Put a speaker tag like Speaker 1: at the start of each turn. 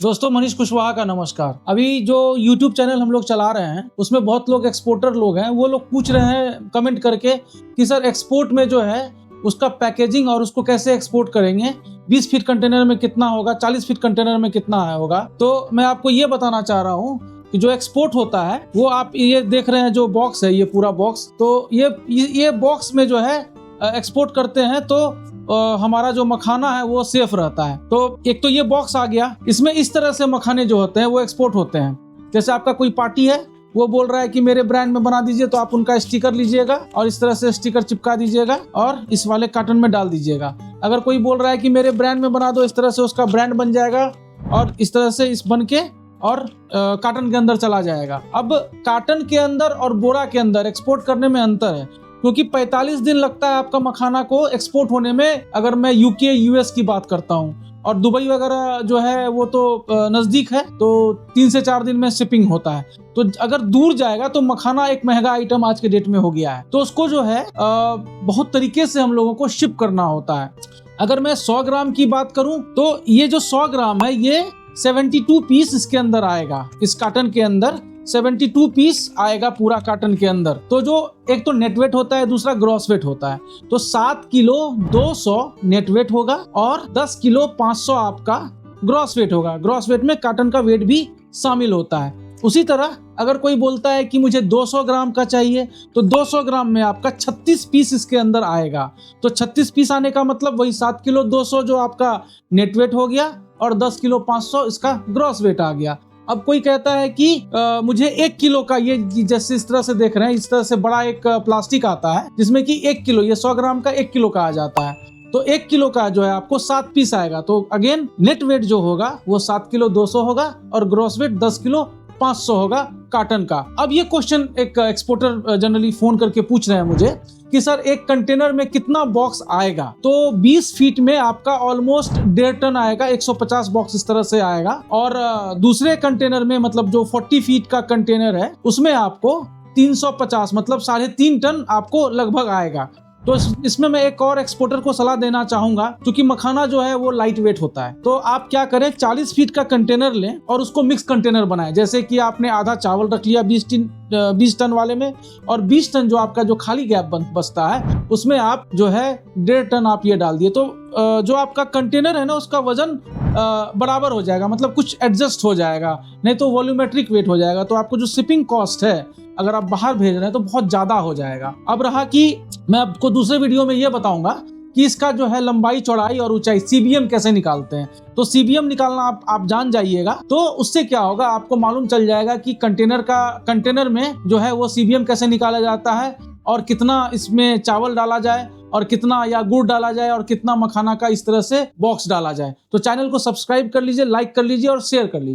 Speaker 1: दोस्तों, मनीष कुशवाहा का नमस्कार। अभी जो YouTube चैनल हम लोग चला रहे हैं उसमें बहुत लोग एक्सपोर्टर लोग हैं, वो लोग पूछ रहे हैं कमेंट करके कि सर एक्सपोर्ट में जो है उसका पैकेजिंग और उसको कैसे एक्सपोर्ट करेंगे, 20 फीट कंटेनर में कितना होगा, 40 फीट कंटेनर में कितना होगा। तो मैं आपको ये बताना चाह रहा हूँ कि जो एक्सपोर्ट होता है वो आप ये देख रहे हैं जो बॉक्स है, ये पूरा बॉक्स, तो ये बॉक्स में जो है एक्सपोर्ट करते हैं तो हमारा जो मखाना है वो सेफ रहता है। तो एक तो ये बॉक्स आ गया, इसमें इस तरह से मखाने जो होते हैं वो एक्सपोर्ट होते हैं। जैसे आपका कोई पार्टी है, वो बोल रहा है कि मेरे ब्रांड में बना दीजिए, तो आप उनका स्टिकर लीजिएगा और इस तरह से स्टिकर चिपका दीजिएगा और इस वाले कार्टन में डाल दीजिएगा। अगर कोई बोल रहा है कि मेरे ब्रांड में बना दो, इस तरह से उसका ब्रांड बन जाएगा और इस तरह से इस बन के और कार्टन के अंदर चला जाएगा। अब कार्टन के अंदर और बोरा के अंदर एक्सपोर्ट करने में अंतर है, क्योंकि 45 दिन लगता है आपका मखाना को एक्सपोर्ट होने में, अगर मैं यूके यूएस की बात करता हूँ, और दुबई वगैरह जो है वो तो नज़दीक है, तो 3 से 4 दिन में शिपिंग होता है। तो अगर दूर जाएगा तो मखाना एक महंगा आइटम आज के डेट में हो गया है, तो उसको जो है बहुत तरीके से हम लोगों को शिप करना होता है। अगर मैं 100 ग्राम की बात करूं तो ये जो 100 ग्राम है ये 72 पीस इसके अंदर आएगा। इस कार्टन के अंदर 72 पीस आएगा पूरा कार्टन के अंदर। तो जो एक तो नेट वेट होता है, दूसरा ग्रॉस वेट होता है। तो 7 किलो 200 नेट वेट होगा और 10 किलो 500 आपका ग्रॉस वेट होगा। ग्रॉस वेट में कार्टन का वेट भी शामिल होता है। उसी तरह अगर कोई बोलता है कि मुझे 200 ग्राम का चाहिए, तो 200 ग्राम में आपका 36 पीस इसके अंदर आएगा। तो 36 पीस आने का मतलब वही 7 किलो 200 जो आपका नेट वेट हो गया और 10 किलो 500 इसका ग्रॉस वेट आ गया। अब कोई कहता है कि मुझे 1 किलो का, ये जैसे इस तरह से देख रहे हैं, इस तरह से बड़ा एक प्लास्टिक आता है जिसमें कि 1 किलो, ये 100 ग्राम का 1 किलो का आ जाता है। तो 1 किलो का जो है आपको 7 पीस आएगा। तो अगेन नेट वेट जो होगा वो 7 किलो 200 होगा और ग्रॉस वेट 10 किलो 500 होगा कार्टन का। अब ये क्वेश्चन एक एक्सपोर्टर जनरली फोन करके पूछ रहे हैं मुझे कि सर एक कंटेनर में कितना बॉक्स आएगा। तो 20 फीट में आपका ऑलमोस्ट 1.5 टन आएगा, 150 बॉक्स इस तरह से आएगा। और दूसरे कंटेनर में, मतलब जो 40 फीट का कंटेनर है, उसमें आपको 350 मतलब 3.5 टन आपको लगभग आएगा। तो इसमें मैं एक और एक्सपोर्टर को सलाह देना चाहूंगा, क्योंकि मखाना जो है वो लाइट वेट होता है। तो आप क्या करें, 40 फीट का कंटेनर लें और उसको मिक्स कंटेनर बनाएं। जैसे कि आपने आधा चावल रख लिया 20 टन वाले में, और 20 टन जो आपका जो खाली गैप बचता है उसमें आप जो है 1.5 टन आप ये डाल दिए। तो जो आपका कंटेनर है ना, उसका वजन बराबर हो जाएगा, मतलब कुछ एडजस्ट हो जाएगा, नहीं तो वॉल्यूमेट्रिक वेट हो जाएगा। तो आपको जो शिपिंग कॉस्ट है, अगर आप बाहर भेज रहे हैं, तो बहुत ज्यादा हो जाएगा। अब रहा कि मैं आपको दूसरे वीडियो में ये बताऊंगा कि इसका जो है लंबाई चौड़ाई और ऊंचाई सीबीएम कैसे निकालते हैं। तो सीबीएम निकालना आप जान जाइएगा, तो उससे क्या होगा, आपको मालूम चल जाएगा कि कंटेनर में जो है वो सीबीएम कैसे निकाला जाता है, और कितना इसमें चावल डाला जाए, और कितना या गुड़ डाला जाए, और कितना मखाना का इस तरह से बॉक्स डाला जाए। तो चैनल को सब्सक्राइब कर लीजिए, लाइक कर लीजिए और शेयर कर लीजिए।